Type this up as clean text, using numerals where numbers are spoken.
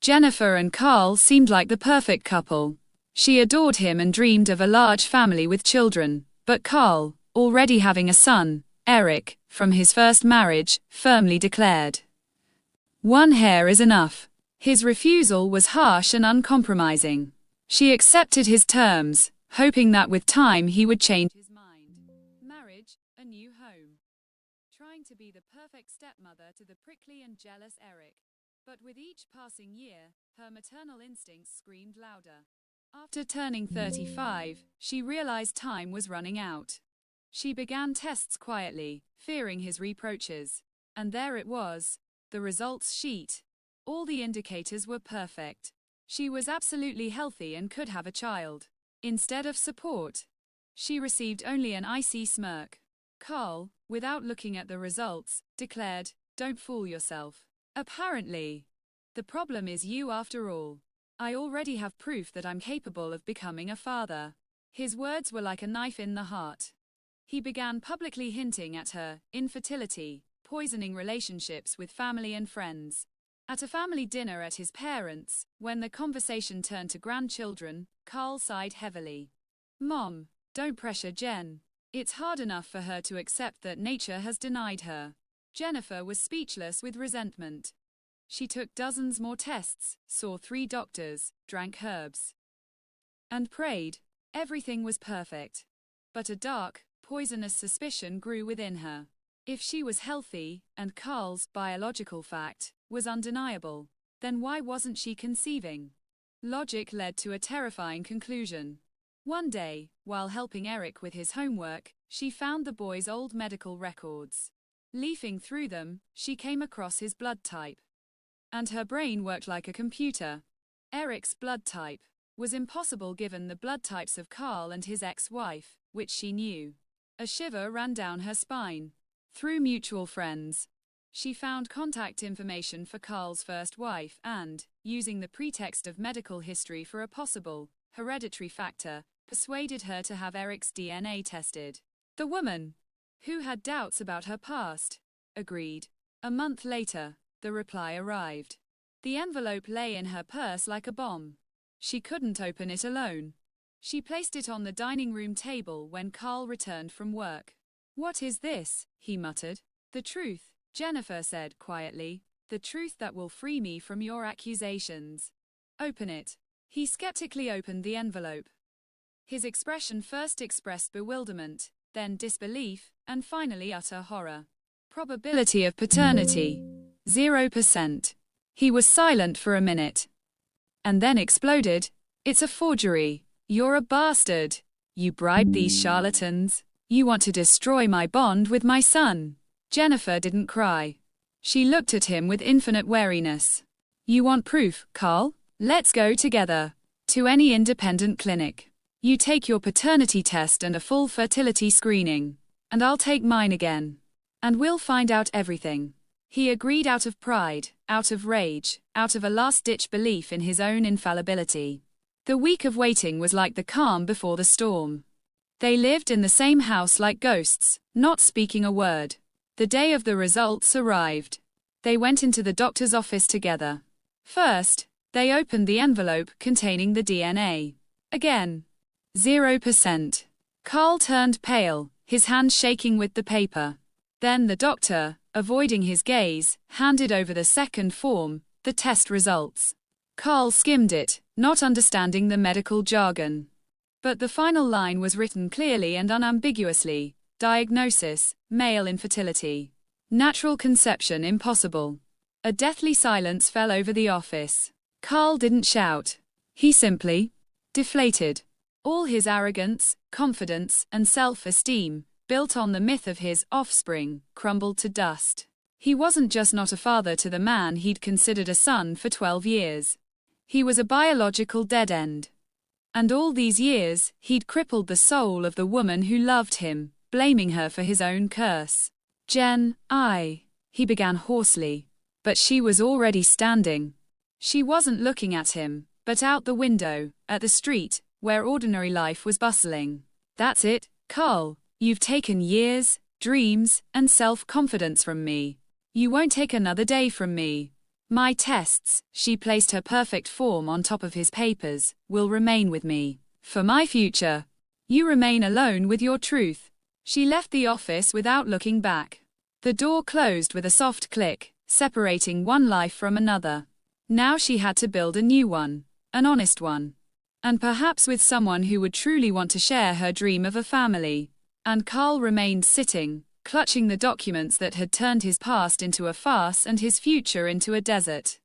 Jennifer and Carl seemed like the perfect couple. She adored him and dreamed of a large family with children, but Carl, already having a son, Eric, from his first marriage, firmly declared, "One hair is enough." His refusal was harsh and uncompromising. She accepted his terms, hoping that with time he would change his mind. Marriage, a new home. Trying to be the perfect stepmother to the prickly and jealous Eric. But with each passing year, her maternal instincts screamed louder. After turning 35, she realized time was running out. She began tests quietly, fearing his reproaches. And there it was, the results sheet. All the indicators were perfect. She was absolutely healthy and could have a child. Instead of support, she received only an icy smirk. Carl, without looking at the results, declared, "Don't fool yourself. Apparently, the problem is you after all. I already have proof that I'm capable of becoming a father." His words were like a knife in the heart. He began publicly hinting at her infertility, poisoning relationships with family and friends. At a family dinner at his parents', when the conversation turned to grandchildren, Carl sighed heavily. "Mom, don't pressure Jen. It's hard enough for her to accept that nature has denied her." Jennifer was speechless with resentment. She took dozens more tests, saw 3 doctors, drank herbs, and prayed. Everything was perfect. But a dark, poisonous suspicion grew within her. If she was healthy, and Carl's biological fact was undeniable, then why wasn't she conceiving? Logic led to a terrifying conclusion. One day, while helping Eric with his homework, she found the boy's old medical records. Leafing through them, she came across his blood type. And her brain worked like a computer. Eric's blood type was impossible given the blood types of Carl and his ex-wife, which she knew. A shiver ran down her spine. Through mutual friends, she found contact information for Carl's first wife and, using the pretext of medical history for a possible hereditary factor, persuaded her to have Eric's DNA tested. The woman, who had doubts about her past, agreed. A month later, the reply arrived. The envelope lay in her purse like a bomb. She couldn't open it alone. She placed it on the dining room table when Carl returned from work. "What is this?" he muttered. "The truth," Jennifer said quietly. "The truth that will free me from your accusations." "Open it." He skeptically opened the envelope. His expression first expressed bewilderment, then disbelief, and finally utter horror. Probability of paternity, 0%. He was silent for a minute. And then exploded. "It's a forgery. You're a bastard. You bribed these charlatans. You want to destroy my bond with my son." Jennifer didn't cry. She looked at him with infinite wariness. "You want proof, Carl? Let's go together. To any independent clinic. You take your paternity test and a full fertility screening. And I'll take mine again. And we'll find out everything." He agreed out of pride, out of rage, out of a last-ditch belief in his own infallibility. The week of waiting was like the calm before the storm. They lived in the same house like ghosts, not speaking a word. The day of the results arrived. They went into the doctor's office together. First, they opened the envelope containing the DNA. Again, 0%. Carl turned pale, his hand shaking with the paper. Then the doctor, avoiding his gaze, handed over the second form, the test results. Carl skimmed it, not understanding the medical jargon. But the final line was written clearly and unambiguously. Diagnosis, male infertility. Natural conception impossible. A deathly silence fell over the office. Carl didn't shout. He simply deflated. All his arrogance, confidence, and self-esteem, built on the myth of his offspring, crumbled to dust. He wasn't just not a father to the man he'd considered a son for 12 years. He was a biological dead end. And all these years, he'd crippled the soul of the woman who loved him, blaming her for his own curse. "Jen, he began hoarsely. But she was already standing. She wasn't looking at him, but out the window, at the street, where ordinary life was bustling. "That's it, Carl. You've taken years, dreams, and self-confidence from me. You won't take another day from me. My tests, she placed her perfect form on top of his papers, will remain with me. For my future. You remain alone with your truth. She left the office without looking back. The door closed with a soft click, separating one life from another. Now she had to build a new one. An honest one. And perhaps with someone who would truly want to share her dream of a family. And Carl remained sitting, clutching the documents that had turned his past into a farce and his future into a desert.